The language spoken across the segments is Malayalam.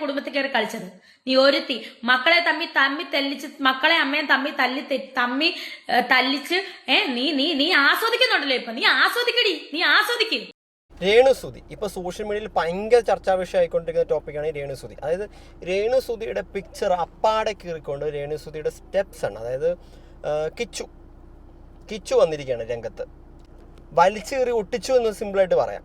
കുടുംബത്തിൽ കയറി കളിച്ചത് നീ ഒരുത്തി മക്കളെ തമ്മി തല്ലിച്ച് മക്കളെ അമ്മയും തമ്മി തല്ലിച്ച് നീ ആസ്വദിക്കുന്നുണ്ടല്ലോ ഇപ്പൊ നീ ആസ്വദിക്ക് രേണുസുതി ഇപ്പൊ സോഷ്യൽ മീഡിയയിൽ ഭയങ്കര ചർച്ചാ വിഷയമായിക്കൊണ്ടിരിക്കുന്ന ടോപ്പിക്കാണ് രേണുസുതി. അതായത് രേണുസുതിയുടെ പിക്ചർ അപ്പാടെ കീറിക്കൊണ്ട് രേണുസുതിയുടെ സ്റ്റെപ്സ് ആണ്, അതായത് കിച്ചു വന്നിരിക്കുകയാണ് രംഗത്ത്. വലിച്ചു കീറി ഒട്ടിച്ചു എന്ന് സിമ്പിളായിട്ട് പറയാം.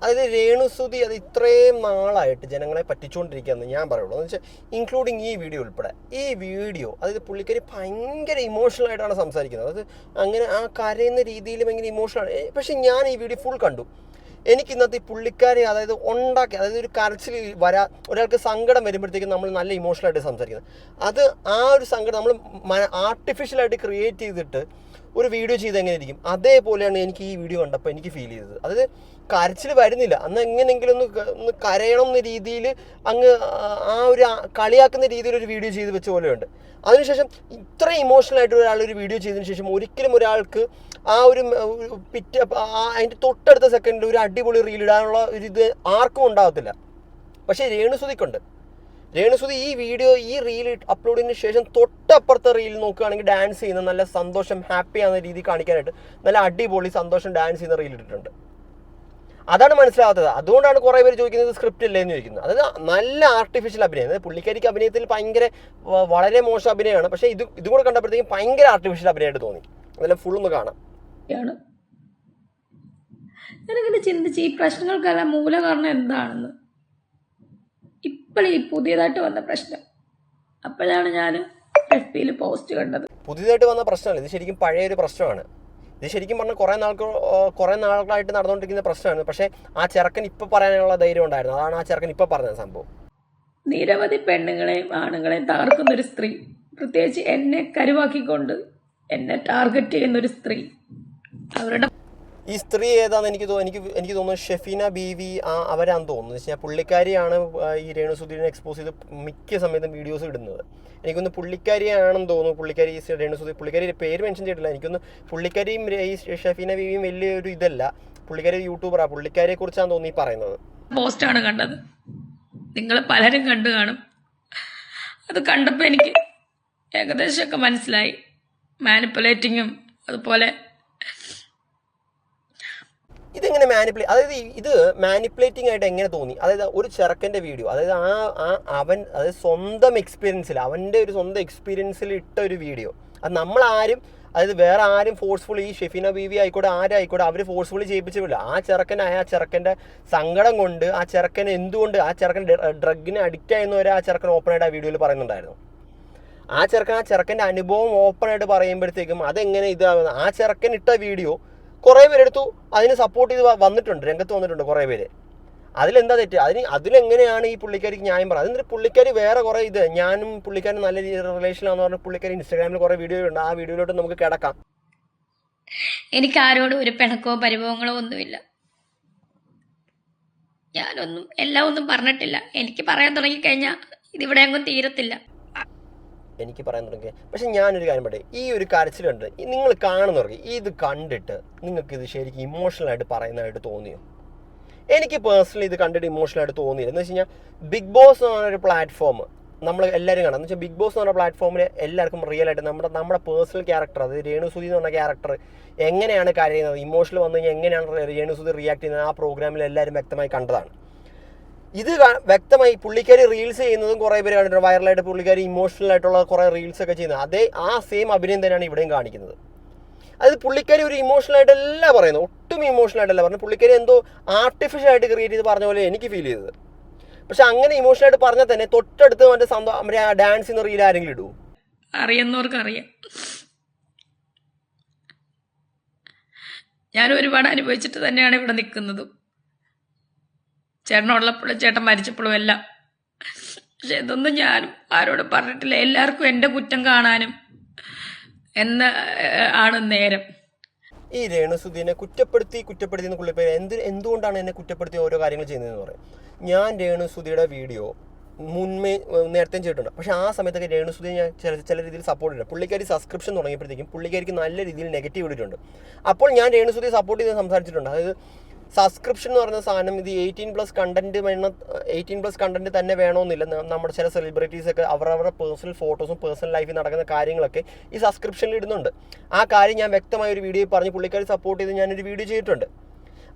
അതായത് രേണുസുതി അത് ഇത്രയും നാളായിട്ട് ജനങ്ങളെ പറ്റിച്ചുകൊണ്ടിരിക്കുകയെന്ന് ഞാൻ പറയുള്ളൂ. എന്ന് വെച്ചാൽ ഇൻക്ലൂഡിങ് ഈ വീഡിയോ ഉൾപ്പെടെ. ഈ വീഡിയോ അതായത് പുള്ളിക്കാരി ഭയങ്കര ഇമോഷണൽ ആയിട്ടാണ് സംസാരിക്കുന്നത്. അത് അങ്ങനെ ആ കരയുന്ന രീതിയിൽ ഭയങ്കര ഇമോഷണൽ. പക്ഷെ ഞാൻ ഈ വീഡിയോ ഫുൾ കണ്ടു. എനിക്ക് ഇന്നത്തെ ഈ പുള്ളിക്കാരി അതായത് അതായത് ഒരു കരച്ചിൽ ഒരാൾക്ക് സങ്കടം വരുമ്പോഴത്തേക്കും നമ്മൾ നല്ല ഇമോഷണലായിട്ട് സംസാരിക്കുന്നത്. അത് ആ ഒരു സങ്കടം നമ്മൾ ആർട്ടിഫിഷ്യലായിട്ട് ക്രിയേറ്റ് ചെയ്തിട്ട് ഒരു വീഡിയോ ചെയ്ത് എങ്ങനെ ഇരിക്കും, അതേപോലെയാണ് എനിക്ക് ഈ വീഡിയോ കണ്ടപ്പോൾ എനിക്ക് ഫീൽ ചെയ്തത്. അതായത് കരച്ചിൽ വരുന്നില്ല, അന്ന് എങ്ങനെയെങ്കിലും ഒന്ന് കരയണം എന്ന രീതിയിൽ അങ്ങ് ആ ഒരു കളിയാക്കുന്ന രീതിയിൽ ഒരു വീഡിയോ ചെയ്ത് വെച്ച പോലെയുണ്ട്. അതിനുശേഷം ഇത്ര ഇമോഷണലായിട്ട് ഒരാളൊരു വീഡിയോ ചെയ്തതിന് ശേഷം ഒരിക്കലും ഒരാൾക്ക് ആ ഒരു അതിൻ്റെ തൊട്ടടുത്ത സെക്കൻഡിൽ ഒരു അടിപൊളി റീൽ ഇടാനുള്ള ഒരു ഇത് ആർക്കും ഉണ്ടാകത്തില്ല. പക്ഷേ രേണുസുതി ഈ റീൽ അപ്ലോഡ് ചെയ്തതിന് ശേഷം തൊട്ടപ്പുറത്തെ റീൽ നോക്കുകയാണെങ്കിൽ ഡാൻസ് ചെയ്യുന്ന നല്ല സന്തോഷം ഹാപ്പി ആവുന്ന രീതി കാണിക്കാനായിട്ട് നല്ല അടിപൊളി സന്തോഷം ഡാൻസ് ചെയ്യുന്ന റീൽ ഇട്ടിട്ടുണ്ട്. അതാണ് മനസ്സിലാവാത്തത്. അതുകൊണ്ടാണ് കുറേ പേര് ചോദിക്കുന്നത് സ്ക്രിപ്റ്റ് അല്ലേ എന്ന് ചോദിക്കുന്നത്. അതായത് നല്ല ആർട്ടിഫിഷ്യൽ അഭിനയം, അതായത് പുള്ളിക്കാരിക്ക് അഭിനയത്തിൽ വളരെ മോശം അഭിനയമാണ്. പക്ഷേ ഇതും കൂടെ കണ്ടപ്പോഴത്തേക്കും ഭയങ്കര ആർട്ടിഫിഷ്യൽ അഭിനയമായിട്ട് തോന്നി. അതെല്ലാം ഫുൾ ഒന്ന് കാണാം. ഞാനിങ്ങനെ ചിന്തിച്ച് ഈ പ്രശ്നങ്ങൾക്കെല്ലാം മൂല കാരണം എന്താണെന്ന് ഈ പുതിയതായിട്ട് വന്ന പ്രശ്നം അപ്പോഴാണ് ഞാൻ FB പോസ്റ്റ് കണ്ടത്. പുതിയതായിട്ട് വന്ന പ്രശ്നമല്ല, ഇത് ശരിക്കും പഴയൊരു പ്രശ്നമാണ്. ഇത് ശരിക്കും പറഞ്ഞാൽ കുറേ നാളുകളായിട്ട് നടന്നുകൊണ്ടിരിക്കുന്ന പ്രശ്നമാണ്. പക്ഷേ ആ ചെറുക്കൻ ഇപ്പം പറയാനുള്ള ധൈര്യം ഉണ്ടായിരുന്നു. അതാണ് ആ ചെറുക്കൻ ഇപ്പം പറഞ്ഞ സംഭവം. നിരവധി പെണ്ണുങ്ങളെയും ആണുങ്ങളെയും തകർക്കുന്നൊരു സ്ത്രീ, പ്രത്യേകിച്ച് എന്നെ കരുവാക്കിക്കൊണ്ട് എന്നെ ടാർഗറ്റ് ചെയ്യുന്നൊരു സ്ത്രീ, അവരുടെ ഈ സ്ത്രീ ഏതാണെന്ന് എനിക്ക് തോന്നുന്നു ഷെഫീന ബീവി അവരാന്ന് തോന്നുന്നു. എന്ന് വെച്ചാൽ പുള്ളിക്കാരിയാണ് ഈ രേണുസുധീനെ എക്സ്പോസ് ചെയ്ത് മിക്ക സമയത്തും വീഡിയോസ് ഇടുന്നത്. എനിക്കൊന്ന് പുള്ളിക്കാരിയാണെന്ന് തോന്നുന്നു. പുള്ളിക്കാരി പേര് മെൻഷൻ ചെയ്തിട്ടില്ല. എനിക്കൊന്ന് പുള്ളിക്കാരിയും ഈ ഷെഫീന ബീവിയും വലിയൊരു ഇതല്ല. പുള്ളിക്കാരി യൂട്യൂബറാണ്. പുള്ളിക്കാരിയെ കുറിച്ചാണ് തോന്നി പറയുന്നത്. പോസ്റ്റാണ് കണ്ടത്, നിങ്ങൾ പലരും കണ്ടു കാണും. അത് കണ്ടപ്പോൾ എനിക്ക് ഏകദേശമൊക്കെ മനസ്സിലായി. മാനിപ്പുലേറ്റിങ്ങും അതുപോലെ ഇതെങ്ങനെ അതായത് ഇത് മാനിപ്പുലേറ്റിംഗ് ആയിട്ട് എങ്ങനെ തോന്നി? അതായത് ഒരു ചെറുക്കൻ്റെ വീഡിയോ, അതായത് അതായത് സ്വന്തം എക്സ്പീരിയൻസിൽ അവൻ്റെ ഒരു സ്വന്തം എക്സ്പീരിയൻസിൽ ഇട്ട ഒരു വീഡിയോ. അത് അതായത് വേറെ ആരും ഫോഴ്സ്ഫുള്ളി ഈ ഷെഫീന ബീവി ആയിക്കോട്ടെ ആരായിക്കോട്ടെ അവർ ഫോഴ്സ്ഫുള്ളി ചെയ്യിപ്പിച്ചിട്ടില്ല. ആ ചെറുക്കൻ്റെ സങ്കടം കൊണ്ട് ആ ചെറുക്കൻ ഡ്രഗിന് അഡിക്റ്റ് ആയെന്ന് ആ ചെറുക്കൻ ഓപ്പണായിട്ട് ആ വീഡിയോയിൽ പറയുന്നുണ്ടായിരുന്നു. ആ ചെറുക്കൻ്റെ അനുഭവം ഓപ്പണായിട്ട് പറയുമ്പോഴത്തേക്കും അതെങ്ങനെ ഇതാവുന്നത്? ആ ചെറുക്കൻ ഇട്ട വീഡിയോ കുറേ പേരെടുത്തു അതിന് സപ്പോർട്ട് ചെയ്ത് രംഗത്ത് വന്നിട്ടുണ്ട് കുറേ പേര്. അതിലെന്താ തെറ്റ്? അതിലെങ്ങനെയാണ് ഈ പുള്ളിക്കാരിക്ക് ന്യായം പറയുന്നത്? എന്നിട്ട് പുള്ളിക്കാരി വേറെ കുറേ ഞാനും പുള്ളിക്കാരും നല്ല റിലേഷനാണെന്ന് പറഞ്ഞാൽ പുള്ളിക്കാരി ഇൻസ്റ്റാഗ്രാമിൽ കുറേ വീഡിയോ ഉണ്ട്. ആ വീഡിയോയിലോട്ട് നമുക്ക് കിടക്കാം. എനിക്ക് ആരോടും ഒരു പിണക്കോ പരിഭവങ്ങളോ ഒന്നുമില്ല. എല്ലാം ഒന്നും പറഞ്ഞിട്ടില്ല. എനിക്ക് പറയാൻ തുടങ്ങിക്കഴിഞ്ഞാൽ ഇതിവിടെ അങ്ങ് തീരത്തില്ല. എനിക്ക് പറയാൻ തുടങ്ങി. പക്ഷെ ഞാനൊരു കാര്യം പറയട്ടെ, ഈ ഒരു കരച്ചിലുണ്ട് നിങ്ങൾ കാണുന്നവർക്ക് ഇത് കണ്ടിട്ട് നിങ്ങൾക്ക് ഇത് ശരിക്കും ഇമോഷണലായിട്ട് പറയുന്നതായിട്ട് തോന്നിയോ? എനിക്ക് പേഴ്സണലി ഇത് കണ്ടിട്ട് ഇമോഷണലായിട്ട് തോന്നിയില്ല. എന്ന് വെച്ച് കഴിഞ്ഞാൽ ബിഗ് ബോസ് എന്ന് പറഞ്ഞൊരു പ്ലാറ്റ്ഫോം നമ്മൾ എല്ലാവരും കാണാം. എന്ന് വെച്ചാൽ ബിഗ് ബോസ് എന്ന് പറഞ്ഞ പ്ലാറ്റ്ഫോമിൽ എല്ലാവർക്കും റിയൽ ആയിട്ട് നമ്മുടെ പേഴ്സണൽ ക്യാരക്ടർ, അത് രേണുസുധി എന്ന് പറഞ്ഞ ക്യാരക്ടർ എങ്ങനെയാണ് കരയുന്നത്, ഇമോഷണൽ വന്നു കഴിഞ്ഞാൽ എങ്ങനെയാണ് രേണുസുധി റിയാക്ട് ചെയ്യുന്നത്, ആ പ്രോഗ്രാമിൽ എല്ലാവരും വ്യക്തമായി കണ്ടതാണ്. ഇത് വ്യക്തമായി പുള്ളിക്കാരി റീൽസ് ചെയ്യുന്നതും കുറേ പേര് കണ്ടിട്ടുണ്ട്. വൈറലായിട്ട് പുള്ളിക്കാരി ഇമോഷണൽ ആയിട്ടുള്ള കുറേ റീൽസ് ഒക്കെ ചെയ്യുന്നത് ആ സെയിം അഭിനയം തന്നെയാണ് ഇവിടെയും കാണിക്കുന്നത്. അതായത് പുള്ളിക്കാരി ഒരു ഇമോഷണലായിട്ടല്ല പറയുന്നത്, ഒട്ടും ഇമോഷണലായിട്ടല്ല പറഞ്ഞത്. പുള്ളിക്കാരി എന്തോ ആർട്ടിഫിഷ്യലായിട്ട് ക്രിയേറ്റ് ചെയ്ത് പറഞ്ഞ പോലെ എനിക്ക് ഫീൽ ചെയ്തത്. പക്ഷെ അങ്ങനെ ഇമോഷണലായിട്ട് പറഞ്ഞാൽ തന്നെ തൊട്ടടുത്ത് മറ്റേ ഡാൻസ് ചെയ്യുന്ന റീൽ ആരെങ്കിലും ഇടുമോ? അറിയുന്നവർക്ക് അറിയാം. ഞാൻ ഒരുപാട് അനുഭവിച്ചിട്ട് തന്നെയാണ് ഇവിടെ നിൽക്കുന്നതും, ചേട്ടനുള്ളപ്പോഴും ചേട്ടൻ മരിച്ചപ്പോഴും എല്ലാം. പക്ഷെ ഇതൊന്നും ഞാനും ആരോടും പറഞ്ഞിട്ടില്ല. എല്ലാവർക്കും എൻ്റെ കുറ്റം കാണാനും ആണ് നേരം. ഈ രേണുസുധീനെ കുറ്റപ്പെടുത്തി എന്ന് പുള്ളിപ്പേര് എന്തുകൊണ്ടാണ് എന്നെ കുറ്റപ്പെടുത്തി ഓരോ കാര്യങ്ങൾ ചെയ്യുന്നതെന്ന് പറയും. ഞാൻ രേണുസുധിയുടെ വീഡിയോ നേരത്തെ ചെയ്തിട്ടുണ്ട്. പക്ഷേ ആ സമയത്തൊക്കെ രേണുസുധി ഞാൻ ചില രീതിയിൽ സപ്പോർട്ട് ചെയ്തിട്ടുണ്ട്. പുള്ളിക്കാരി സബ്സ്ക്രിപ്ഷൻ തുടങ്ങിയപ്പോഴത്തേക്കും പുള്ളിക്കാരിക്ക് നല്ല രീതിയിൽ നെഗറ്റീവ് ഇട്ടിട്ടുണ്ട്. അപ്പോൾ ഞാൻ രേണുസുധിയെ സപ്പോർട്ട് ചെയ്ത് സംസാരിച്ചിട്ടുണ്ട്. അതായത് സബ്സ്ക്രിപ്ഷൻ എന്ന് പറയുന്ന സാധനം ഇത് 18+ കണ്ടന്റ് വേണം, 18+ കണ്ടന്റ് തന്നെ വേണമെന്നില്ല. നമ്മുടെ ചില സെലിബ്രിറ്റീസൊക്കെ അവരവരുടെ പേഴ്സണൽ ഫോട്ടോസും പേഴ്സണൽ ലൈഫിൽ നടക്കുന്ന കാര്യങ്ങളൊക്കെ ഈ സബ്സ്ക്രിപ്ഷനിൽ ഇടുന്നുണ്ട്. ആ കാര്യം ഞാൻ വ്യക്തമായ ഒരു വീഡിയോ പറഞ്ഞ് പുള്ളിക്കാരി സപ്പോർട്ട് ചെയ്ത് ഞാനൊരു വീഡിയോ ചെയ്തിട്ടുണ്ട്.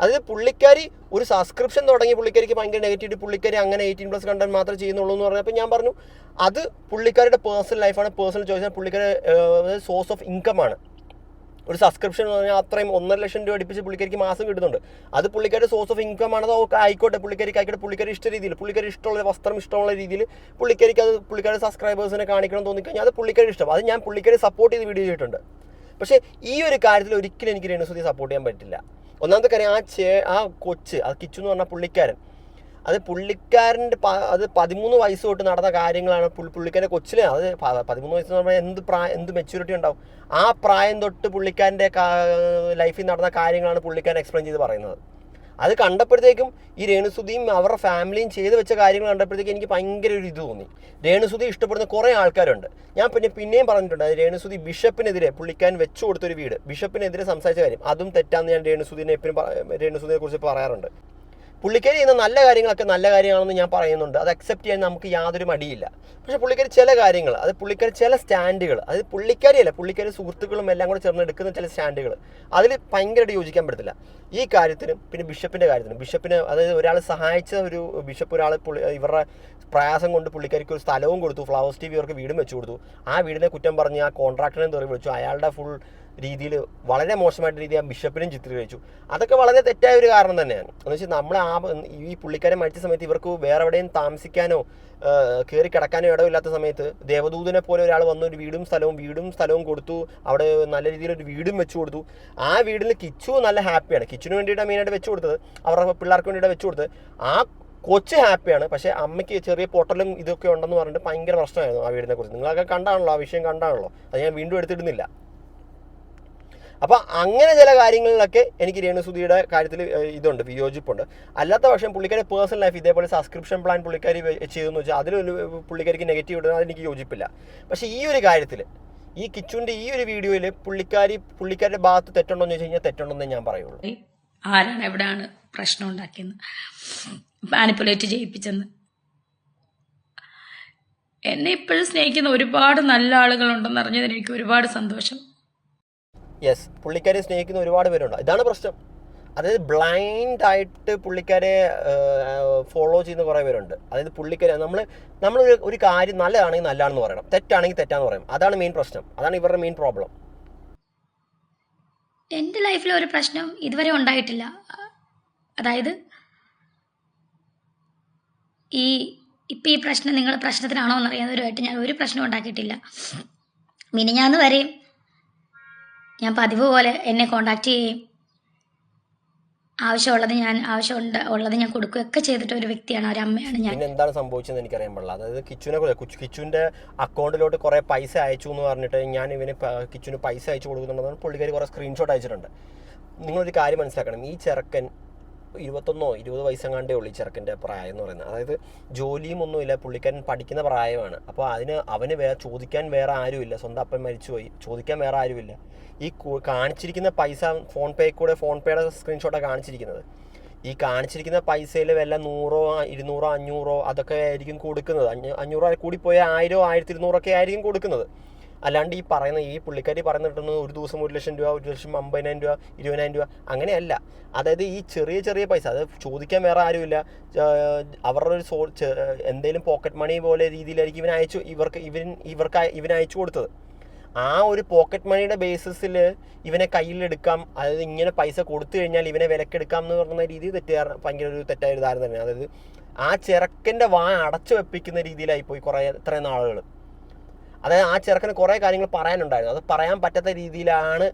അതായത് പുള്ളിക്കാരി ഒരു സബ്സ്ക്രിപ്ഷൻ തുടങ്ങി പുള്ളിക്കാരിക്ക് ഭയങ്കര നെഗറ്റീവ്, പുള്ളിക്കാരി അങ്ങനെ 18+ കണ്ടന്റ് മാത്രമേ ചെയ്യുന്നുള്ളൂ എന്ന് പറഞ്ഞപ്പോൾ ഞാൻ പറഞ്ഞു അത് പുള്ളിക്കാരുടെ പേഴ്സണൽ ലൈഫാണ്, പേഴ്സണൽ ചോയ്സാണ്, പുള്ളിക്കാരുടെ സോഴ്സ് ഓഫ് ഇൻകം ആണ്. ഒരു സബ്സ്ക്രിപ്ഷൻ എന്ന് പറഞ്ഞാൽ അത്രയും 1.5 ലക്ഷം രൂപ അടുപ്പിച്ച് പുള്ളിക്കാരിക്ക് മാസം കിട്ടുന്നുണ്ട്. അത് പുള്ളിക്കാരുടെ സോഴ്സ് ഓഫ് ഇൻകം ആണ്. അത് ആയിക്കോട്ടെ, പുള്ളിക്കാരിക്ക് ആയിക്കോട്ടെ, പുള്ളിക്കാരി ഇഷ്ട രീതിയിൽ, പുള്ളിക്കാരി ഇഷ്ടമുള്ള വസ്ത്രം ഇഷ്ടമുള്ള രീതിയിൽ പുള്ളിക്കാരിക്ക് അത് പുള്ളിക്കാരുടെ സബ്സ്ക്രൈബേഴ്സിനെ കാണിക്കണം തോന്നിക്കഴിഞ്ഞാൽ അത് പുള്ളിക്കാരി ഇഷ്ടം. അത് ഞാൻ പുള്ളിക്കാരി സപ്പോർട്ട് ചെയ്ത് വീഡിയോ ചെയ്തിട്ടുണ്ട്. പക്ഷേ ഈ ഒരു കാര്യത്തിൽ ഒരിക്കലും എനിക്ക് രേണുസുതിയെ സപ്പോർട്ട് ചെയ്യാൻ പറ്റില്ല. ഒന്നാമത്തെ കാര്യം ആ കൊച്ച്, അത് കിച്ചു എന്ന് പറഞ്ഞ പുള്ളിക്കാരൻ, അത് പുള്ളിക്കാരൻ്റെ അത് 13 വയസ്സ് തൊട്ട് നടന്ന കാര്യങ്ങളാണ്. പുള്ളിക്കാരൻ്റെ കൊച്ചിലെ അത് 13 വയസ്സ് എന്ന് പറഞ്ഞാൽ എന്ത് മെച്യൂരിറ്റി ഉണ്ടാവും. ആ പ്രായം തൊട്ട് പുള്ളിക്കാരൻ്റെ ലൈഫിൽ നടന്ന കാര്യങ്ങളാണ് പുള്ളിക്കാരൻ എക്സ്പ്ലെയിൻ ചെയ്ത് പറയുന്നത്. അത് കണ്ടപ്പോഴത്തേക്കും ഈ രേണുസുതിയും അവരുടെ ഫാമിലിയും ചെയ്ത് വെച്ച കാര്യങ്ങൾ കണ്ടപ്പോഴത്തേക്കും എനിക്ക് ഭയങ്കര ഒരു ഇത് തോന്നി. രേണുസുതി ഇഷ്ടപ്പെടുന്ന കുറേ ആൾക്കാരുണ്ട്. ഞാൻ പിന്നെയും പറഞ്ഞിട്ടുണ്ട്, രേണുസുതി ബിഷപ്പിനെതിരെ പുള്ളിക്കാരൻ വെച്ചു കൊടുത്തൊരു വീട്, ബിഷപ്പിനെതിരെ സംസാരിച്ച കാര്യം അതും തെറ്റാന്ന് ഞാൻ രേണുസുതിയെ കുറിച്ച് പറയാറുണ്ട്. പുള്ളിക്കാരി ചെയ്യുന്ന നല്ല കാര്യങ്ങളൊക്കെ നല്ല കാര്യമാണെന്ന് ഞാൻ പറയുന്നുണ്ട്. അത് അക്സെപ്റ്റ് ചെയ്യാൻ നമുക്ക് യാതൊരു മടിയില്ല. പക്ഷേ പുള്ളിക്കാരി ചില കാര്യങ്ങൾ, അത് പുള്ളിക്കാരി ചില സ്റ്റാൻഡുകൾ, അത് പുള്ളിക്കാരിയല്ല, പുള്ളിക്കാരി സുഹൃത്തുക്കളും എല്ലാം കൂടെ ചേർന്ന് എടുക്കുന്ന ചില സ്റ്റാൻഡുകൾ അതിൽ ഭയങ്കരമായിട്ട് യോജിക്കാൻ പറ്റത്തില്ല. ഈ കാര്യത്തിനും പിന്നെ ബിഷപ്പിൻ്റെ കാര്യത്തിനും, ബിഷപ്പിന് അതായത് ഒരാൾ സഹായിച്ച ഒരു ബിഷപ്പ് ഒരാൾ ഇവരുടെ പ്രയാസം കൊണ്ട് പുള്ളിക്കാരിക്ക് ഒരു സ്ഥലവും കൊടുത്തു, ഫ്ലവേഴ്സ് TV അവർക്ക് വീടും വെച്ചു കൊടുത്തു. ആ വീടിനെ കുറ്റം പറഞ്ഞ് ആ കോൺട്രാക്ടറിനെ തെറി വിളിച്ചു, അയാളുടെ ഫുൾ രീതിയിൽ വളരെ മോശമായിട്ട് രീതി ആ ബിഷപ്പിനും ചിത്രീകരിച്ചു. അതൊക്കെ വളരെ തെറ്റായ ഒരു കാരണം തന്നെയാണ്. എന്ന് വെച്ചാൽ നമ്മൾ ഈ പുള്ളിക്കാരെ മരിച്ച സമയത്ത് ഇവർക്ക് വേറെ എവിടെയും താമസിക്കാനോ കയറി കിടക്കാനോ ഇടമില്ലാത്ത സമയത്ത് ദേവദൂതനെ പോലെ ഒരാൾ വന്ന് ഒരു വീടും സ്ഥലവും കൊടുത്തു, അവിടെ നല്ല രീതിയിലൊരു വീടും വെച്ചു കൊടുത്തു. ആ വീടിൽ കിച്ചു നല്ല ഹാപ്പിയാണ്. കിച്ചുവിന് വേണ്ടിയിട്ടാണ് മെയിനായിട്ട് വെച്ചു കൊടുത്തത്, അവരുടെ പിള്ളേർക്ക് വേണ്ടിയിട്ട് വെച്ചു കൊടുത്തത്. ആ കൊച്ച് ഹാപ്പിയാണ്. പക്ഷേ അമ്മയ്ക്ക് ചെറിയ പൊട്ടലും ഇതൊക്കെ ഉണ്ടെന്ന് പറഞ്ഞിട്ട് ഭയങ്കര പ്രശ്നമായിരുന്നു ആ വീടിനെ കുറിച്ച്. നിങ്ങളൊക്കെ കണ്ടാണല്ലോ, ആ വിഷയം കണ്ടാണല്ലോ, അത് ഞാൻ വീണ്ടും എടുത്തിടുന്നില്ല. അപ്പോൾ അങ്ങനെ ചില കാര്യങ്ങളിലൊക്കെ എനിക്ക് രേണുസുതിയുടെ കാര്യത്തിൽ ഇതുണ്ട്, വിയോജിപ്പുണ്ട്. അല്ലാത്ത പക്ഷം പുള്ളിക്കാരി പേഴ്സണൽ ലൈഫ് ഇതേപോലെ സബ്സ്ക്രിപ്ഷൻ പ്ലാൻ പുള്ളിക്കാരി ചെയ്തെന്ന് വെച്ചാൽ അതിലൊരു പുള്ളിക്കാരിക്ക് നെഗറ്റീവ് ഇടുന്നത് അതെനിക്ക് യോജിപ്പില്ല. പക്ഷേ ഈ ഒരു കാര്യത്തിൽ, ഈ കിച്ചുവിൻ്റെ ഈ ഒരു വീഡിയോയിൽ പുള്ളിക്കാരുടെ ഭാഗത്ത് തെറ്റുണ്ടോ എന്ന് ചോദിച്ചു കഴിഞ്ഞാൽ തെറ്റുണ്ടെന്നേ ഞാൻ പറയുള്ളൂ. ആരാണ് എവിടെയാണ് പ്രശ്നം ഉണ്ടാക്കിയെന്ന്, മാനിപ്പുലേറ്റ് ചെയ്യിപ്പിച്ചെന്ന്. എന്നെ ഇപ്പോഴും സ്നേഹിക്കുന്ന ഒരുപാട് നല്ല ആളുകളുണ്ടെന്ന് അറിഞ്ഞതിന് എനിക്ക് ഒരുപാട് സന്തോഷം. യെസ്, പുള്ളിക്കാരെ സ്നേഹിക്കുന്ന ഒരുപാട് പേരുണ്ട്. ഇതാണ് പ്രശ്നം. അതായത് ബ്ലൈൻഡ് ആയിട്ട് പുള്ളിക്കാരെ ഫോളോ ചെയ്യുന്ന കുറേ പേരുണ്ട്. അതായത് പുള്ളിക്കാരെ നമ്മൾ ഒരു കാര്യം നല്ലതാണെങ്കിൽ നല്ലതാണെന്ന് പറയണം, തെറ്റാണെങ്കിൽ തെറ്റാന്ന് പറയണം. അതാണ് മെയിൻ പ്രശ്നം, അതാണ് ഇവരുടെ മെയിൻ പ്രോബ്ലം. എൻ്റെ ലൈഫിൽ ഒരു പ്രശ്നം ഇതുവരെ ഉണ്ടായിട്ടില്ല. അതായത് ഇപ്പം ഈ പ്രശ്നം നിങ്ങൾ പ്രശ്നത്തിനാണോ എന്നറിയാവുന്നവരുമായിട്ട് ഞാൻ ഒരു പ്രശ്നം ഉണ്ടാക്കിയിട്ടില്ല. മിനിഞ്ഞാന്ന് വരെയും ഞാൻ പതിവ് പോലെ എന്നെ കോണ്ടാക്ട് ചെയ്യുകയും ആവശ്യമുള്ളത് ഞാൻ കൊടുക്കുകയൊക്കെ ചെയ്തിട്ട് ഒരു വ്യക്തിയാണ്, ഒരു അമ്മയാണ് ഞാൻ. പിന്നെ എന്താണ് സംഭവിച്ചതെന്ന് എനിക്കറിയാൻ പാടില്ല. അതായത് കിച്ചുവിൻ്റെ അക്കൗണ്ടിലോട്ട് കുറേ പൈസ അയച്ചു എന്ന് പറഞ്ഞിട്ട് ഞാൻ കിച്ചുവിന് പൈസ അയച്ചു കൊടുക്കുന്നുണ്ടെന്ന് പുള്ളിക്കാരി കുറേ സ്ക്രീൻഷോട്ട് അയച്ചിട്ടുണ്ട്. നിങ്ങളൊരു കാര്യം മനസ്സിലാക്കണം, ഈ ചെറുക്കൻ 21-20 വയസ്സെങ്ങാണ്ടേ ഉള്ളൂ ഈ ചെറുക്കൻ്റെ പ്രായം എന്ന് പറയുന്നത്. അതായത് ജോലിയും ഒന്നുമില്ല, പുള്ളിക്കാരൻ പഠിക്കുന്ന പ്രായമാണ്. അപ്പോൾ അവന് ചോദിക്കാൻ വേറെ ആരുമില്ല, സ്വന്തം അപ്പൻ മരിച്ചുപോയി, ചോദിക്കാൻ വേറെ ആരുമില്ല. ഈ കാണിച്ചിരിക്കുന്ന പൈസ ഫോൺ പേയുടെ സ്ക്രീൻഷോട്ടാണ് കാണിച്ചിരിക്കുന്നത്. ഈ കാണിച്ചിരിക്കുന്ന പൈസയിൽ വല്ല 100, 200, 500 അതൊക്കെ ആയിരിക്കും കൊടുക്കുന്നത്. 500 കൂടിപ്പോയ 1000, 1200 ആയിരിക്കും കൊടുക്കുന്നത്. അല്ലാണ്ട് ഈ പുള്ളിക്കാരി പറയുന്ന കിട്ടുന്നത് ഒരു ദിവസം 1 ലക്ഷം രൂപ, 1,50,000 രൂപ, 20,000 രൂപ അങ്ങനെയല്ല. അതായത് ഈ ചെറിയ പൈസ, അത് ചോദിക്കാൻ വേറെ ആരുമില്ല, അവരുടെ ഒരു എന്തെങ്കിലും പോക്കറ്റ് മണി പോലെ രീതിയിലായിരിക്കും ഇവൻ അയച്ചു കൊടുത്തത്. ആ ഒരു പോക്കറ്റ് മണിയുടെ ബേസിസിൽ ഇവനെ കയ്യിലെടുക്കാം, അതായത് ഇങ്ങനെ പൈസ കൊടുത്തു കഴിഞ്ഞാൽ ഇവനെ വിലക്കെടുക്കാം എന്ന് പറയുന്ന രീതി ഭയങ്കര ഒരു തെറ്റായ ഒരു ധാരണ തന്നെയാണ്. അതായത് ആ ചെറുക്കൻ്റെ അടച്ചു വെപ്പിക്കുന്ന രീതിയിലായിപ്പോയി ഇത്രയും നാളുകൾ. അതായത് ആ ചെറുക്കന് കുറേ കാര്യങ്ങൾ പറയാനുണ്ടായിരുന്നു, അത് പറയാൻ പറ്റാത്ത രീതിയിലാണ്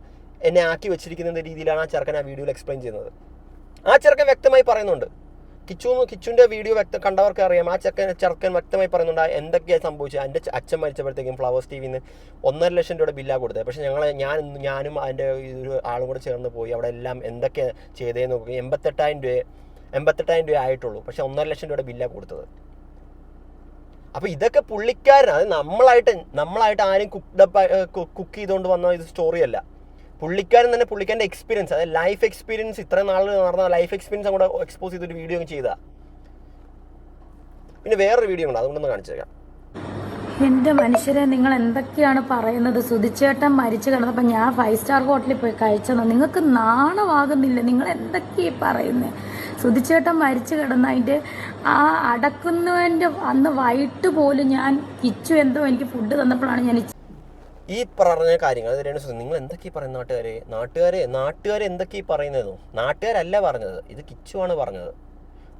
എന്നെ ആക്കി വെച്ചിരിക്കുന്ന രീതിയിലാണ് ആ ചെറുക്കൻ ആ വീഡിയോയിൽ എക്സ്പ്ലെയിൻ ചെയ്യുന്നത്. ആ ചെറുക്കൻ വ്യക്തമായി പറയുന്നുണ്ട്. കിച്ചുവിൻ്റെ വീഡിയോ കണ്ടവർക്ക് അറിയാം. ആ ചെറുക്കൻ വ്യക്തമായി പറയുന്നുണ്ട് എന്തൊക്കെയാണ് സംഭവിച്ചത്. എൻ്റെ അച്ഛൻ മരിച്ചപ്പോഴത്തേക്കും ഫ്ലവേഴ്സ് TV 1.5 ലക്ഷം രൂപയുടെ ബില്ലാണ് കൊടുത്തത്. പക്ഷേ ഞാനും അതിൻ്റെ ഒരു ആളും കൂടെ ചേർന്ന് പോയി അവിടെ എല്ലാം എന്തൊക്കെയാണ് ചെയ്തതെന്ന് നോക്കി 88,000 രൂപ ആയിട്ടുള്ളൂ. പക്ഷേ 1.5 ലക്ഷം രൂപയുടെ ബില്ലാണ് കൊടുത്തത്. അപ്പോൾ ഇതൊക്കെ പുള്ളിക്കാരൻ, അത് നമ്മളായിട്ട് ആരും കുക്ക് ചെയ്തുകൊണ്ട് വന്ന ഇത് സ്റ്റോറിയല്ല. പുള്ളിക്കാരൻ തന്നെ പുള്ളിക്കാരൻ്റെ എക്സ്പീരിയൻസ്, അതായത് ലൈഫ് എക്സ്പീരിയൻസ്, ഇത്ര നാൾ നടന്ന ലൈഫ് എക്സ്പീരിയൻസ് അങ്ങോട്ട് എക്സ്പോസ് ചെയ്തൊരു വീഡിയോ ചെയ്താ. പിന്നെ വേറൊരു വീഡിയോ ഉണ്ട്, അതുകൊണ്ടൊന്ന് കാണിച്ചേക്കാം. എന്റെ മനുഷ്യരെ, നിങ്ങൾ എന്തൊക്കെയാണ് പറയുന്നത്? സുധിച്ചേട്ടൻ മരിച്ചു കിടന്നപ്പോൾ ഞാൻ 5 സ്റ്റാർ ഹോട്ടലിൽ പോയി കഴിച്ചെന്നോ? നിങ്ങൾക്ക് നാണമാകുന്നില്ല? നിങ്ങൾ എന്തൊക്കെയാ പറയുന്നത്? സുധിച്ചേട്ടൻ മരിച്ചു കിടന്ന അതിൻ്റെ ആ അടക്കുന്നതിൻ്റെ അന്ന് വൈകിട്ട് പോലും ഞാൻ കിച്ചു എന്തോ എനിക്ക് ഫുഡ് തന്നപ്പോഴാണ് ഞാൻ ഈ പറഞ്ഞ കാര്യങ്ങൾ അത് രേണുസുതി നിങ്ങൾ എന്തൊക്കെയാ പറയുന്നത്? നാട്ടുകാരെ എന്തൊക്കെയാ പറയുന്നതെന്നോ? നാട്ടുകാരല്ല പറഞ്ഞത്, ഇത് കിച്ചുവാണ് പറഞ്ഞത്.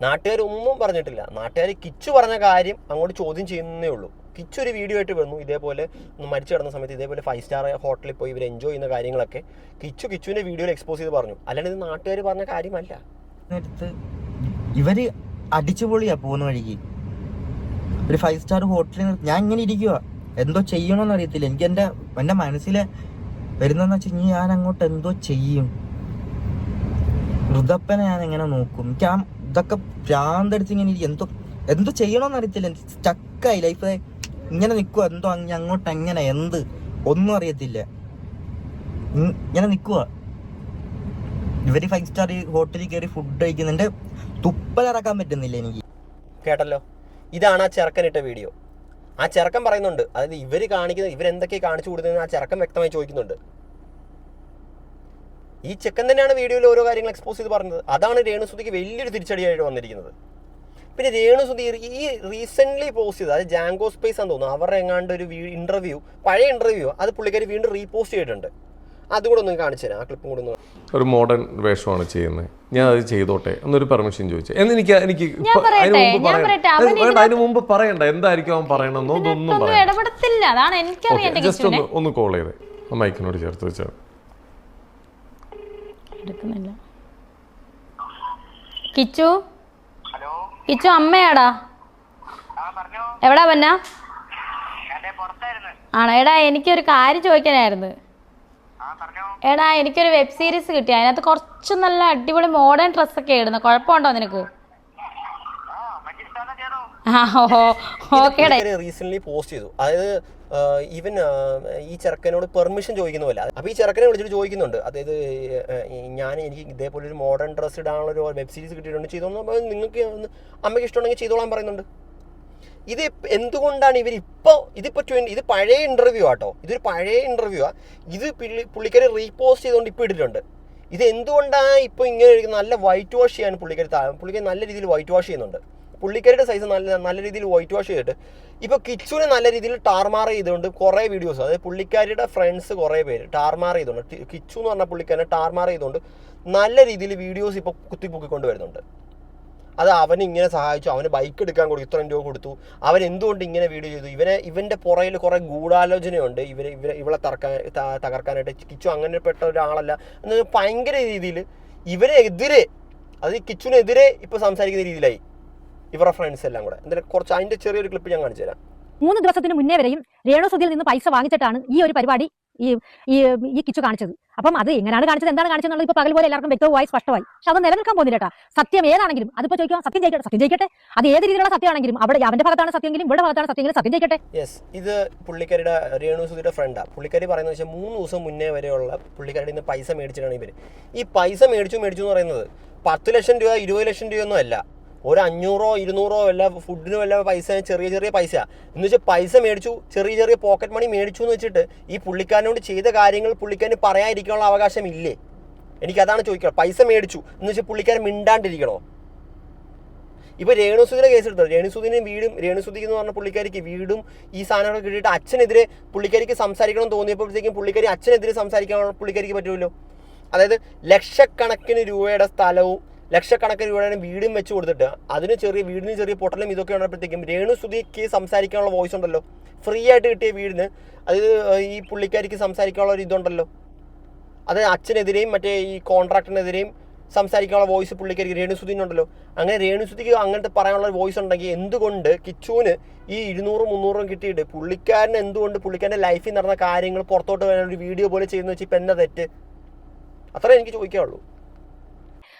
നാട്ടുകാരൊന്നും പറഞ്ഞിട്ടില്ല. നാട്ടുകാർ കിച്ചു പറഞ്ഞ കാര്യം അങ്ങോട്ട് ചോദ്യം ചെയ്യുന്നേ ഉള്ളൂ. കിച്ചു ഒരു വീഡിയോ ആയിട്ട് വന്നു, ഇതേപോലെ മരിച്ചു കിടന്ന സമയത്ത് ഇതേപോലെ 5 സ്റ്റാർ ഹോട്ടലിൽ പോയി ഇവർ എൻജോയ് ചെയ്യുന്ന കാര്യങ്ങളൊക്കെ കിച്ചുവിൻ്റെ വീഡിയോയിൽ എക്സ്പോസ് ചെയ്ത് പറഞ്ഞു. അല്ലാണ്ട് ഇത് നാട്ടുകാർ പറഞ്ഞ കാര്യമല്ല. ഇവര് അടിച്ചുപൊളിയാ പോകുന്ന വഴിക്ക് ഒരു 5 സ്റ്റാർ ഹോട്ടലിൽ ഞാൻ ഇങ്ങനെ ഇരിക്കുക, എന്തോ ചെയ്യണമെന്ന് അറിയത്തില്ല. എനിക്ക് എൻ്റെ മനസ്സിൽ വരുന്നതെന്ന് വെച്ച് കഴിഞ്ഞാൽ ഞാൻ അങ്ങോട്ട് എന്തോ ചെയ്യും. ഋതപ്പനെ ഞാൻ എങ്ങനെ നോക്കും? എനിക്ക് ആ ഇതൊക്കെ ഭ്രാന്തടിച്ച് ഇങ്ങനെ എന്തോ ചെയ്യണമെന്ന് അറിയത്തില്ല. സ്റ്റക്കായി ലൈഫ് ഇങ്ങനെ നിൽക്കുക, എന്തോ അങ്ങോട്ട് എങ്ങനെ ഒന്നും അറിയത്തില്ല. ഇങ്ങനെ നിൽക്കുക. ഇവര് 5 സ്റ്റാർ ഹോട്ടലിൽ കയറി ഫുഡ് കഴിക്കുന്നുണ്ട്, തുപ്പലിറക്കാൻ പറ്റുന്നില്ല എനിക്ക്. കേട്ടല്ലോ, ഇതാണ് ആ ചെറുക്കനിട്ട വീഡിയോ. ആ ചെറുക്കൻ പറയുന്നുണ്ട്, അതായത് ഇവരെന്തൊക്കെയാണ് കാണിച്ചു കൊടുത്തതെന്ന് ആ ചെറുക്കൻ വ്യക്തമായി ചോദിക്കുന്നുണ്ട്. ഈ ചെക്കൻ തന്നെയാണ് വീഡിയോയിൽ ഓരോ കാര്യങ്ങൾ എക്സ്പോസ് ചെയ്ത് പറഞ്ഞത്. അതാണ് രേണുസുതിക്ക് വലിയൊരു തിരിച്ചടിയായിട്ട് വന്നിരിക്കുന്നത്. പിന്നെ രേണുസുതി ഈ റീസെൻ്റ്ലി പോസ്റ്റ് ചെയ്ത്, അത് ജാങ്കോ സ്പേസ് ആണെന്ന് തോന്നുന്നു, അവരുടെ എങ്ങാണ്ട് ഒരു ഇന്റർവ്യൂ, പഴയ ഇന്റർവ്യൂ, അത് പുള്ളിക്കാരി വീണ്ടും റീപോസ്റ്റ് ചെയ്തിട്ടുണ്ട്. അതുകൂടെ ഒന്ന് കാണിച്ചു തരാം, ആ ക്ലിപ്പും കൂടെ ഒന്ന്. ഒരു മോഡേൺ വേഷമാണ് ചെയ്യുന്നത്, ഞാൻ അത് ചെയ്തോട്ടെ എന്നൊരു പെർമിഷൻ ചോദിച്ചു. എനിക്ക് അതിന് മുമ്പ് പറയണ്ട എന്തായിരിക്കും അവൻ പറയണമെന്നോ ഒന്നും പറയാം. ജസ്റ്റ് ഒന്ന് കോൾ ചെയ്തേ, മൈക്കിനോട് ചേർത്ത് വെച്ചാൽ കിച്ചു. കിച്ചു അമ്മയാടാ, എവിടാ പന്ന? ആണോ? എടാ എനിക്കൊരു കാര്യം ചോദിക്കാനായിരുന്നു. എടാ എനിക്കൊരു വെബ് സീരീസ് കിട്ടി, അതിനകത്ത് കുറച്ച് നല്ല അടിപൊളി മോഡേൺ ഡ്രസ്സൊക്കെ ഇടുന്നു, കുഴപ്പമുണ്ടോ നിനക്ക്? റീസെന്റ് പോസ്റ്റ് ചെയ്തു, അതായത് ഈവൻ ഈ ചെറുക്കനോട് പെർമിഷൻ ചോദിക്കുന്ന പോലെ. അപ്പോൾ ഈ ചെറുക്കനെ വിളിച്ചിട്ട് ചോദിക്കുന്നുണ്ട്, അതായത് എനിക്ക് ഇതേപോലെ ഒരു മോഡേൺ ഡ്രസ്സ് ഇടാനുള്ള ഒരു വെബ് സീരീസ് കിട്ടിയിട്ടുണ്ട്, ചെയ്തോളൂ, നിങ്ങൾക്ക് അമ്മയ്ക്ക് ഇഷ്ടമുണ്ടെങ്കിൽ ചെയ്തോളാൻ പറയുന്നുണ്ട്. ഇത് എന്തുകൊണ്ടാണ് ഇത് പഴയ ഇന്റർവ്യൂ ആട്ടോ, ഇതൊരു പഴയ ഇന്റർവ്യൂ ആ. ഇത് പുള്ളിക്കാരി റീപോസ്റ്റ് ചെയ്തുകൊണ്ട് ഇപ്പോൾ ഇട്ടിട്ടുണ്ട്. ഇത് എന്തുകൊണ്ടാണ് ഇപ്പോൾ ഇങ്ങനെ നല്ല വൈറ്റ് വാഷ് ചെയ്യാൻ പുള്ളിക്കാരി നല്ല രീതിയിൽ വൈറ്റ് വാഷ് ചെയ്യുന്നുണ്ട്. പുള്ളിക്കാരിയുടെ സൈസ് നല്ല രീതിയിൽ വൈറ്റ് വാഷ് ചെയ്തിട്ട് ഇപ്പോൾ കിച്ചുവിനെ നല്ല രീതിയിൽ ടാർമാർ ചെയ്തുകൊണ്ട് കുറേ വീഡിയോസ്, അതായത് പുള്ളിക്കാരിയുടെ ഫ്രണ്ട്സ് കുറേ പേര് ടാർമാർ ചെയ്തുകൊണ്ട്, കിച്ചു എന്ന് പറഞ്ഞ പുള്ളിക്കാരനെ ടാർമാർ ചെയ്തുകൊണ്ട് നല്ല രീതിയിൽ വീഡിയോസ് ഇപ്പോൾ കുത്തിപ്പൊക്കിക്കൊണ്ട് വരുന്നുണ്ട്. അത് അവനിങ്ങനെ സഹായിച്ചു, അവന് ബൈക്ക് എടുക്കാൻ കൊടുത്തു, ഇത്രയും രൂപ കൊടുത്തു, അവൻ എന്തുകൊണ്ട് ഇങ്ങനെ വീഡിയോ ചെയ്തു, ഇവൻ്റെ പുറയിൽ കുറേ ഗൂഢാലോചനയുണ്ട്, ഇവളെ തകർക്കാനായിട്ട്. കിച്ചു അങ്ങനെ പെട്ട ഒരാളല്ല എന്ന് ഭയങ്കര രീതിയിൽ ഇവരെതിരെ, അത് കിച്ചുവിനെതിരെ ഇപ്പോൾ സംസാരിക്കുന്ന രീതിയിലായി ഇവരുടെ ഫ്രണ്ട്സ് എല്ലാം കൂടെ. എന്തായാലും കുറച്ച് അതിൻ്റെ ചെറിയൊരു ക്ലിപ്പ് ഞാൻ കാണിച്ചു തരാം. 3 ദിവസത്തിന് മുന്നേ വരെയും രേണുസുതിയിൽ നിന്ന് പൈസ വാങ്ങിച്ചിട്ടാണ് ഈ ഒരു പരിപാടി ഈ കിച്ചു കാണിച്ചത്. അപ്പം അത് എങ്ങനെയാണ് കാണിച്ചത്, എന്താണ് കാണിച്ചതെന്നുള്ളത് ഇപ്പോൾ പകൽ പോലെ എല്ലാവർക്കും വ്യക്തമായി സ്പഷ്ടമായി. പക്ഷെ അത് നിലനിൽക്കാൻ പോകുന്നില്ല കേട്ടോ. സത്യം ഏതാണെങ്കിലും അതിപ്പോൾ ചോദിക്കാം, സത്യം ജയിക്കട്ടെ. അത് ഏത് രീതിയിലുള്ള സത്യമാണെങ്കിലും, അവിടെ അവന്റെ ഭാഗത്താണ് സത്യമെങ്കിലും ഇവിടെ ഭാഗത്താണ് സത്യമെങ്കിലും സത്യം ജയിക്കട്ടെ. യെസ്, ഇത് പുള്ളിക്കാരിയുടെ രേണുസുതിയുടെ ഫ്രണ്ടാണ്. പുള്ളിക്കാരി പറയുന്നത് വെച്ചാൽ 3 ദിവസം മുന്നേ വരെയുള്ള പുള്ളിക്കാരുടെ നിന്ന് പൈസ മേടിച്ചിട്ടാണ് ഇവർ. ഈ പൈസ മേടിച്ചു എന്ന് പറയുന്നത് 10 ലക്ഷം രൂപ 20 ലക്ഷം രൂപയൊന്നും അല്ല, ഒരു 500 200 വല്ല ഫുഡിന് വല്ല പൈസ, ചെറിയ പൈസ എന്ന് വെച്ചാൽ പൈസ മേടിച്ചു, ചെറിയ പോക്കറ്റ് മണി മേടിച്ചു എന്ന് വെച്ചിട്ട് ഈ പുള്ളിക്കാരനോട് ചെയ്ത കാര്യങ്ങൾ പുള്ളിക്കാരന് പറയാതിരിക്കാനുള്ള അവകാശം ഇല്ലേ? എനിക്കതാണ് ചോദിക്കുക. പൈസ മേടിച്ചു എന്ന് വെച്ചാൽ പുള്ളിക്കാരൻ മിണ്ടാണ്ടിരിക്കണോ? ഇപ്പോൾ രേണുസുതിയുടെ കേസ് എടുത്തത്, രേണുസുതി എന്ന് പറഞ്ഞ പുള്ളിക്കാരിക്ക് വീടും ഈ സാധനങ്ങളൊക്കെ കിട്ടിയിട്ട് അച്ഛനെതിരെ പുള്ളിക്കാരിക്ക് സംസാരിക്കണം തോന്നിയപ്പോഴത്തേക്കും പുള്ളിക്കാരി അച്ഛനെതിരെ സംസാരിക്കാൻ പുള്ളിക്കാരിക്ക് പറ്റുമല്ലോ. അതായത് ലക്ഷക്കണക്കിന് രൂപയുടെ സ്ഥലവും ലക്ഷക്കണക്കിന് രൂപയുടെ വീടും വെച്ച് കൊടുത്തിട്ട് വീടിന് ചെറിയ പൊട്ടലും ഇതൊക്കെ ഉള്ളപ്പോഴത്തേക്കും രേണുസുതിക്ക് സംസാരിക്കാനുള്ള വോയിസ് ഉണ്ടല്ലോ, ഫ്രീ ആയിട്ട് കിട്ടിയ വീടിന്. അതായത് ഈ പുള്ളിക്കാരിക്ക് സംസാരിക്കാനുള്ള ഒരു ഇതുണ്ടല്ലോ, അത് അച്ഛനെതിരെയും മറ്റേ ഈ കോൺട്രാക്ടറിനെതിരെയും സംസാരിക്കാനുള്ള വോയിസ് പുള്ളിക്കാരിക്ക് രേണുസുതിനുണ്ടല്ലോ. അങ്ങനെ രേണുസുതിക്ക് അങ്ങനത്തെ പറയാനുള്ള വോയിസ് ഉണ്ടെങ്കിൽ എന്തുകൊണ്ട് കിച്ചുവിന് ഈ 200-300 കിട്ടിയിട്ട് പുള്ളിക്കാരന് എന്തുകൊണ്ട് പുള്ളിക്കാരൻ്റെ ലൈഫിൽ നടന്ന കാര്യങ്ങൾ പുറത്തോട്ട് വരാൻ ഒരു വീഡിയോ പോലെ ചെയ്യുന്ന വെച്ചാൽ ഇപ്പം എന്താ തെറ്റ്? അത്രേ എനിക്ക് ചോദിക്കാനുള്ളൂ.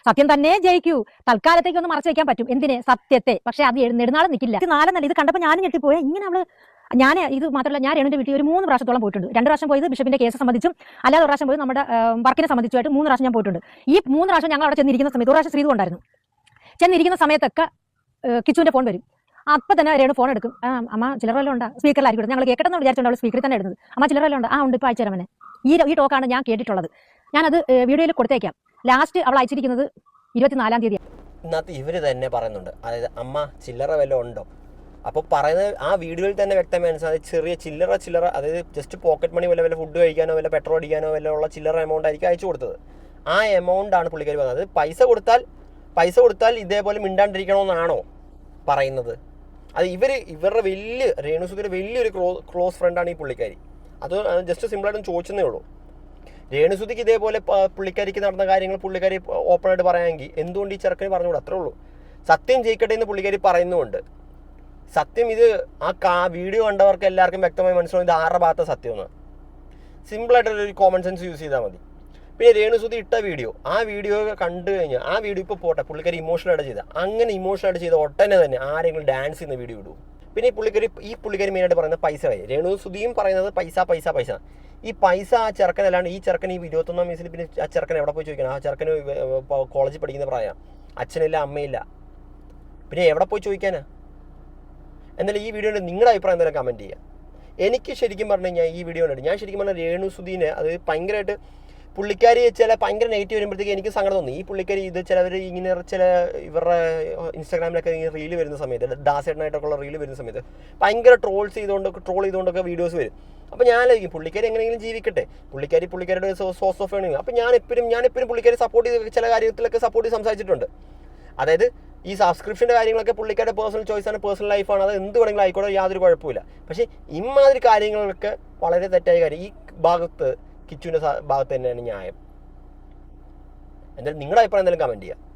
സത്യം തന്നെ ജയിക്കൂ. തൽക്കാലത്തേക്ക് ഒന്ന് മറച്ചു വയ്ക്കാൻ പറ്റും, എന്തിന്? സത്യത്തെ. പക്ഷെ അത് നെടുനാളും നിൽക്കില്ല. നാളെ ഇത് കണ്ടപ്പോൾ ഞാനും ഞെട്ടിപ്പോയി. ഇങ്ങനെ അവള് ഞാൻ ഇത് മാത്രമല്ല, ഞാൻ രേണുവിന്റെ വീട്ടിൽ ഒരു 3 പ്രാവശ്യത്തോളം പോയിട്ടുണ്ട്. 2 പ്രാവശ്യം പോയത് ബിഷപ്പിന്റെ കേസ് സംബന്ധിച്ചും, അല്ലാതെ ഒരു പ്രാവശ്യം പോയത് നമ്മുടെ വർക്കിനെ സംബന്ധിച്ചുമായിട്ട് 3 പ്രാവശ്യം ഞാൻ പോയിട്ടുണ്ട്. ഈ 3 പ്രാവശ്യം ഞങ്ങൾ അവിടെ ചെന്നിരിക്കുന്ന സമയത്ത്, ഒരു പ്രാവശ്യം ശ്രീതു ഉണ്ടായിരുന്നു, ചെന്നിരിക്കുന്ന സമയത്തൊക്കെ കിച്ചുവിന്റെ ഫോൺ വരും. അപ്പം തന്നെ രേണു ഫോൺ എടുക്കും. അമ്മ ചില്ലറ വല്ലതും ഉണ്ടാ, സ്പീക്കറിലായിരിക്കും, ഞങ്ങൾ കേൾക്കണമെന്ന് വിചാരിച്ചുകൊണ്ട് അവൾ സ്പീക്കറിൽ തന്നെ ഇടുന്നത്. അമ്മ ചില്ലറ വല്ലതും ഉണ്ട്, ഉണ്ട് ഇപ്പോൾ അയച്ചു തരാം. ഈ ടോക്കാണ് ഞാൻ കേട്ടിട്ടുള്ളത്. ഞാനത് വീഡിയോയിൽ കൊടുത്തേക്കാം. ലാസ്റ്റ് അവൾ അയച്ചിരിക്കുന്നത് 24-ാം തീയതി. ഇതിനകത്ത് ഇവർ തന്നെ പറയുന്നുണ്ട്, അതായത് അമ്മ ചില്ലറ വല്ലതും ഉണ്ടോ. അപ്പോൾ പറയുന്നത് ആ വീഡിയോയിൽ തന്നെ വ്യക്തമായി മനസ്സിലായി, ചെറിയ ചില്ലറ, അതായത് ജസ്റ്റ് പോക്കറ്റ് മണി വല്ല ഫുഡ് കഴിക്കാനോ വല്ല പെട്രോൾ അടിക്കാനോ വല്ല ഉള്ള ചില്ലറ എമൗണ്ട് ആയിരിക്കും അയച്ചു കൊടുത്തത്. ആ എമൗണ്ടാണ് പുള്ളിക്കാരി പറഞ്ഞത്. പൈസ കൊടുത്താൽ ഇതേപോലെ മിണ്ടാണ്ടിരിക്കണമെന്നാണോ പറയുന്നത്? അത് ഇവരുടെ രേണുസുധിയുടെ വലിയൊരു ക്ലോസ് ഫ്രണ്ടാണ് ഈ പുള്ളിക്കാരി. അത് ജസ്റ്റ് സിമ്പിളായിട്ടൊന്ന് ചോദിച്ചതേ ഉള്ളൂ. രേണുസുധിക്ക് ഇതേപോലെ പുള്ളിക്കാരിക്ക് നടന്ന കാര്യങ്ങൾ പുള്ളിക്കാരി ഓപ്പണായിട്ട് പറയാമെങ്കിൽ എന്തുകൊണ്ട് ഈ ചെറുക്കന് പറഞ്ഞുകൂടെ? അത്രേ ഉള്ളൂ. സത്യം ജയിക്കട്ടെ എന്ന് പുള്ളിക്കാരി പറയുന്നുമുണ്ട്. സത്യം ഇത് ആ വീഡിയോ കണ്ടവർക്ക് എല്ലാവർക്കും വ്യക്തമായി മനസ്സിലാവും ഇത് ആരുടെ ഭാഗത്തെ സത്യമെന്ന്. സിമ്പിളായിട്ടൊരു കോമൺ സെൻസ് യൂസ് ചെയ്താൽ മതി. പിന്നെ രേണുസുധി ഇട്ട വീഡിയോ, ആ വീഡിയോ കണ്ടു കഴിഞ്ഞാൽ ആ വീഡിയോ ഇപ്പോൾ പോട്ടെ, പുള്ളിക്കാരി ഇമോഷണലായിട്ട് ചെയ്ത, അങ്ങനെ ഇമോഷണലായിട്ട് ചെയ്ത ഒട്ടനെ തന്നെ ആരെങ്കിലും ഡാൻസ് ചെയ്യുന്ന വീഡിയോ ഇടും. പിന്നെ ഈ പുള്ളിക്കാരി മെയിനായിട്ട് പറയുന്നത് പൈസ വഴി. രേണുസുധിയും പറയുന്നത് പൈസ. ഈ പൈസ ആ ചെറുക്കനല്ലാണ്ട് ഈ ചെറുക്കൻ ഈ 21-ാം വയസ്സിൽ പിന്നെ ആ ചെറുക്കൻ എവിടെ പോയി ചോദിക്കണം? ആ ചെറുക്കന് കോളേജിൽ പഠിക്കുന്ന പ്രായം, അച്ഛനില്ല അമ്മയില്ല, പിന്നെ എവിടെ പോയി ചോദിക്കാനാ? എന്നാലും ഈ വീഡിയോയുടെ നിങ്ങളുടെ അഭിപ്രായം എന്തായാലും കമൻറ്റ് ചെയ്യുക. എനിക്ക് ശരിക്കും പറഞ്ഞു കഴിഞ്ഞാൽ ഈ വീഡിയോ കണ്ടിട്ട് ഞാൻ ശരിക്കും പറഞ്ഞാൽ രേണുസുധീനെ അത് ഭയങ്കരമായിട്ട് പുള്ളിക്കാരി ഭയങ്കര നെഗറ്റീവ് വരുമ്പോഴത്തേക്ക് എനിക്ക് സങ്കടം തോന്നി. ഈ പുള്ളിക്കാരി ചിലവർ ഇങ്ങനെ ഇവരുടെ ഇൻസ്റ്റാഗ്രാമിലൊക്കെ റീല് വരുന്ന സമയത്ത്, ദാസേട്ടനായിട്ടൊക്കെ ഉള്ള റീല് വരുന്ന സമയത്ത് ഭയങ്കര ട്രോൾ ചെയ്തുകൊണ്ടൊക്കെ വീഡിയോസ് വരും. അപ്പോൾ ഞാനായിരിക്കും പുള്ളിക്കാരി എങ്ങനെയെങ്കിലും ജീവിക്കട്ടെ, പുള്ളിക്കാരുടെ സോഴ്സ് ഓഫ് ഏണിങ്. അപ്പോൾ ഞാൻ എപ്പോഴും പുള്ളിക്കാരി സപ്പോർട്ട് ചെയ്ത് ചില കാര്യത്തിലൊക്കെ സപ്പോർട്ട് ചെയ്ത് സംസാരിച്ചിട്ടുണ്ട്. അതായത് ഈ സബ്സ്ക്രിപ്ഷൻ്റെ കാര്യങ്ങളൊക്കെ പുള്ളിക്കാരുടെ പേഴ്സണൽ ചോയ്സാണ്, പേഴ്സണൽ ലൈഫാണ്, അത് എന്ത് വേണമെങ്കിലും ആയിക്കോട്ടെ, യാതൊരു കുഴപ്പമില്ല. പക്ഷേ ഇമാതിരി കാര്യങ്ങളൊക്കെ വളരെ തെറ്റായ കാര്യം. ഈ ഭാഗത്ത് കിച്ചുവിൻ്റെ ഭാഗത്ത് തന്നെയാണ് ന്യായം. എന്തായാലും നിങ്ങളുടെ അഭിപ്രായം എന്തായാലും കമൻറ്റ് ചെയ്യുക.